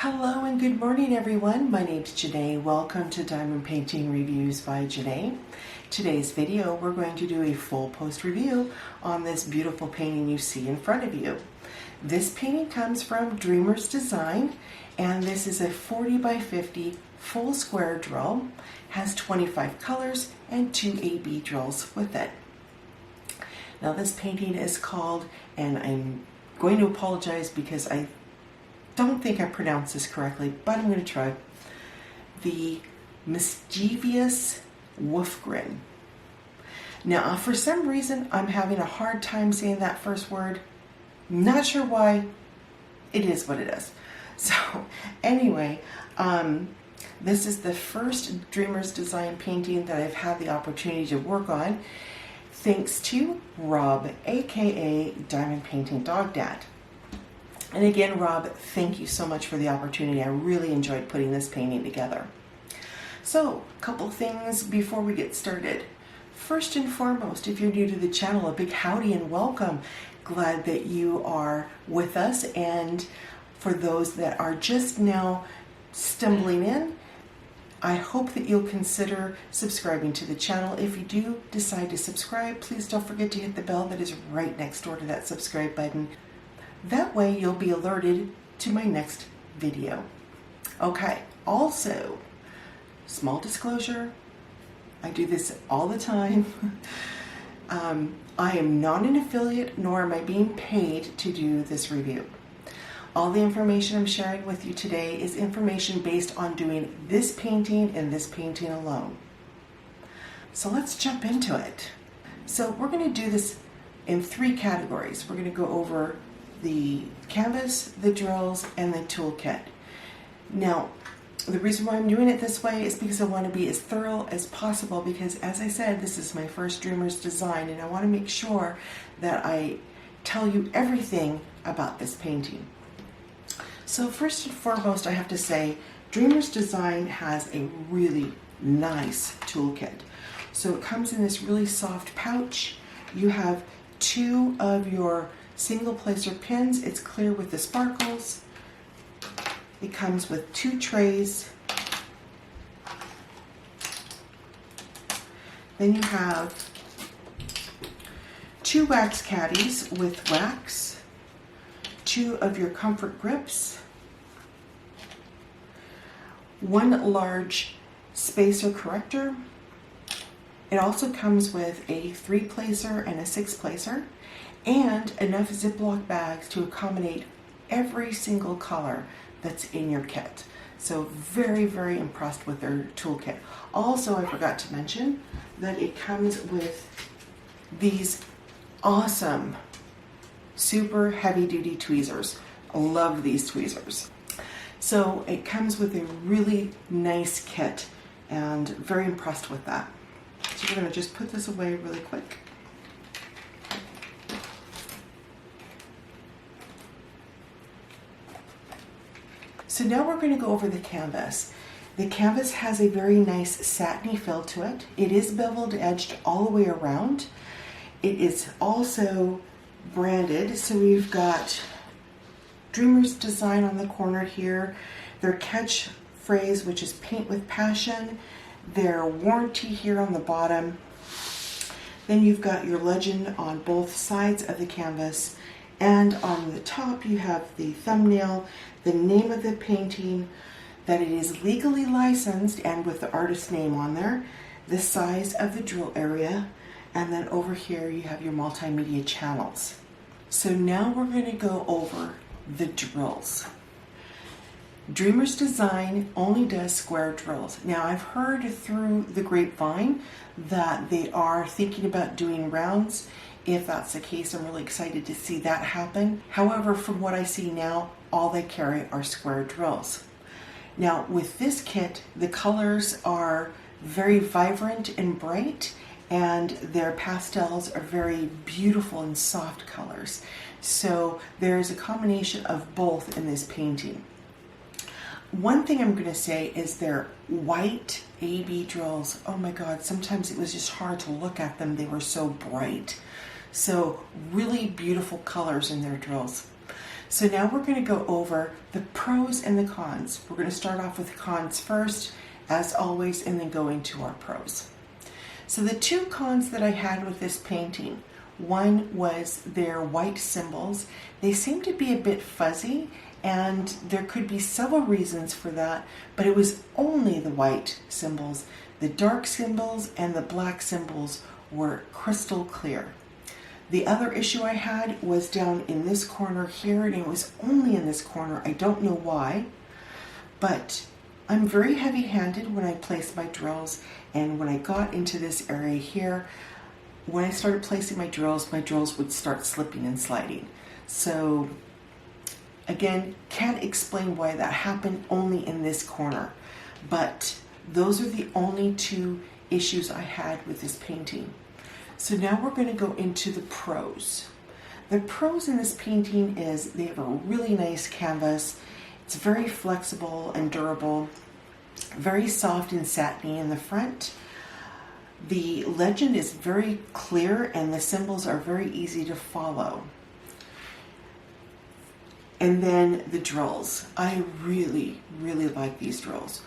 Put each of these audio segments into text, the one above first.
Hello and good morning everyone. My name's Jene. Welcome to Diamond Painting Reviews by Jene. Today's video we're going to do a full post review on this beautiful painting you see in front of you. This painting comes from Dreamer's Design and this is a 40 by 50 full square drill. Has 25 colors and 2 AB drills with it. Now this painting is called, and I'm going to apologize because I don't think I pronounced this correctly, but I'm going to try. The Mischievous Wolf Grin. Now, for some reason, I'm having a hard time saying that first word. Not sure why. It is what it is. So, anyway, this is the first Dreamer's Design painting that I've had the opportunity to work on, thanks to Rob, aka Diamond Painting Dog Dad. And again, Rob, thank you so much for the opportunity. I really enjoyed putting this painting together. So, a couple things before we get started. First and foremost, if you're new to the channel, a big howdy and welcome. Glad that you are with us. And for those that are just now stumbling in, I hope that you'll consider subscribing to the channel. If you do decide to subscribe, please don't forget to hit the bell that is right next door to that subscribe button. That way you'll be alerted to my next video. Okay, also, small disclosure, I do this all the time. I am not an affiliate, nor am I being paid to do this review. All the information I'm sharing with you today is information based on doing this painting and this painting alone. So let's jump into it. So we're going to do this in 3 categories. We're going to go over the canvas, the drills, and the toolkit. Now, the reason why I'm doing it this way is because I want to be as thorough as possible, because as I said, this is my first Dreamer's Design and I want to make sure that I tell you everything about this painting. So first and foremost, I have to say Dreamer's Design has a really nice toolkit. So it comes in this really soft pouch. You have 2 of your single placer pins. It's clear with the sparkles. It comes with 2 trays. Then you have 2 wax caddies with wax, 2 of your comfort grips, 1 large spacer corrector. It also comes with a 3 placer and a 6 placer, and enough Ziploc bags to accommodate every single color that's in your kit. So very, very impressed with their toolkit. Also, I forgot to mention that it comes with these awesome, super heavy-duty tweezers. I love these tweezers. So it comes with a really nice kit and very impressed with that. So we're going to just put this away really quick. So now we're going to go over the canvas. The canvas has a very nice satiny feel to it. It is beveled edged all the way around. It is also branded. So we've got Dreamer's Design on the corner here. Their catchphrase, which is paint with passion. Their warranty here on the bottom. Then you've got your legend on both sides of the canvas. And on the top you have the thumbnail, the name of the painting, that it is legally licensed and with the artist's name on there, the size of the drill area, and then over here you have your multimedia channels. So now we're going to go over the drills. Dreamer's Design only does square drills. Now I've heard through the grapevine that they are thinking about doing rounds. If that's the case, I'm really excited to see that happen. However, from what I see now, all they carry are square drills. Now with this kit, the colors are very vibrant and bright, and their pastels are very beautiful and soft colors. So there's a combination of both in this painting. One thing I'm going to say is their white AB drills. Oh my God, sometimes it was just hard to look at them. They were so bright. So really beautiful colors in their drills. So now we're going to go over the pros and the cons. We're going to start off with the cons first, as always, and then go into our pros. So the two cons that I had with this painting, one was their white symbols. They seem to be a bit fuzzy, and there could be several reasons for that, but it was only the white symbols. The dark symbols and the black symbols were crystal clear. The other issue I had was down in this corner here, and it was only in this corner. I don't know why, but I'm very heavy-handed when I place my drills, and when I got into this area here, when I started placing my drills would start slipping and sliding. So again, can't explain why that happened only in this corner, but those are the only two issues I had with this painting. So now we're going to go into the pros. The pros in this painting is they have a really nice canvas. It's very flexible and durable, very soft and satiny in the front. The legend is very clear and the symbols are very easy to follow. And then the drills. I really, really like these drills.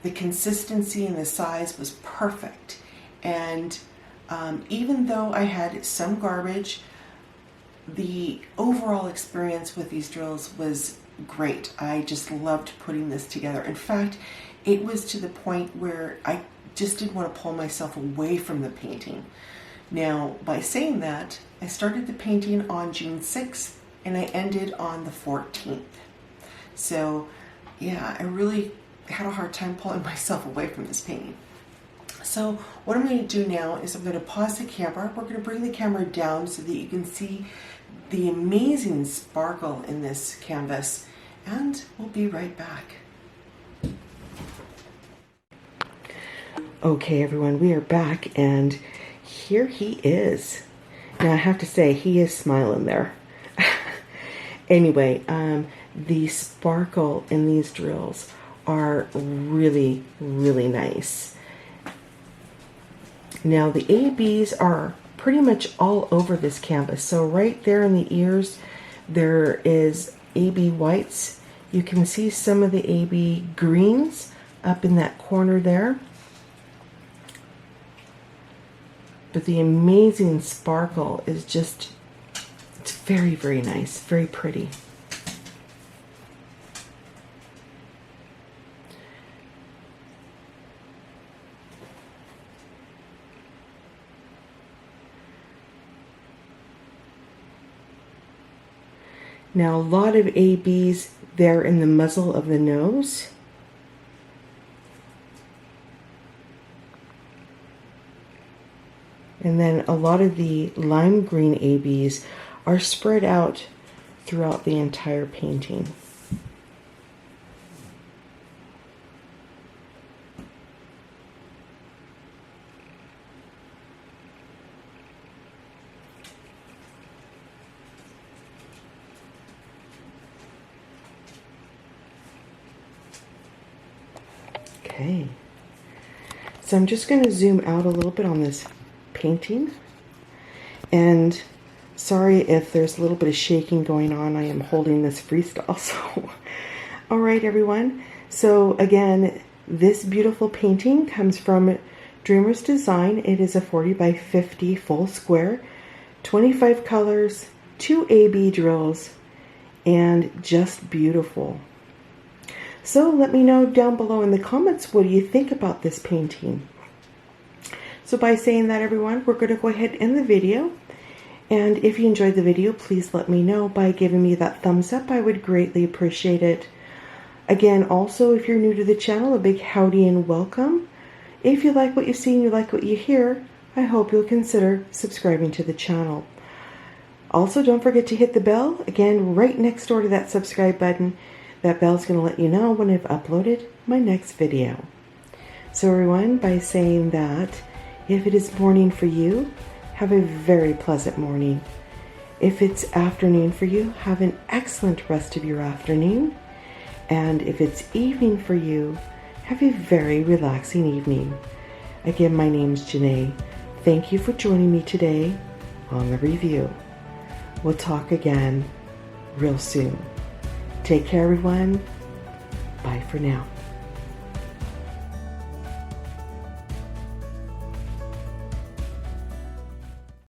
The consistency and the size was perfect. And even though I had some garbage, the overall experience with these drills was great. I just loved putting this together. In fact, it was to the point where I just didn't want to pull myself away from the painting. Now, by saying that, I started the painting on June 6th and I ended on the 14th. So yeah, I really had a hard time pulling myself away from this painting. So what I'm going to do now is I'm going to pause the camera. We're going to bring the camera down so that you can see the amazing sparkle in this canvas, and we'll be right back. Okay everyone, we are back and here he is. Now I have to say, he is smiling there. Anyway, the sparkle in these drills are really, really nice. Now the ABs are pretty much all over this canvas. So right there in the ears, there is AB whites. You can see some of the AB greens up in that corner there. But the amazing sparkle is just, it's very, very nice, very pretty. Now a lot of ABs there in the muzzle of the nose. And then a lot of the lime green ABs are spread out throughout the entire painting. Okay, so I'm just going to zoom out a little bit on this painting, and sorry if there's a little bit of shaking going on. I am holding this freestyle. So all right everyone, so again, this beautiful painting comes from Dreamer's Design. It is a 40 by 50 full square, 25 colors, 2 AB drills, and just beautiful. So let me know down below in the comments, what do you think about this painting? So by saying that everyone, we're going to go ahead and end the video. And if you enjoyed the video, please let me know by giving me that thumbs up. I would greatly appreciate it. Again, also, if you're new to the channel, a big howdy and welcome. If you like what you see and you like what you hear, I hope you'll consider subscribing to the channel. Also, don't forget to hit the bell, again, right next door to that subscribe button. That bell's going to let you know when I've uploaded my next video. So everyone, by saying that, if it is morning for you, have a very pleasant morning. If it's afternoon for you, have an excellent rest of your afternoon. And if it's evening for you, have a very relaxing evening. Again, my name's Jene. Thank you for joining me today on the review. We'll talk again real soon. Take care, everyone. Bye for now.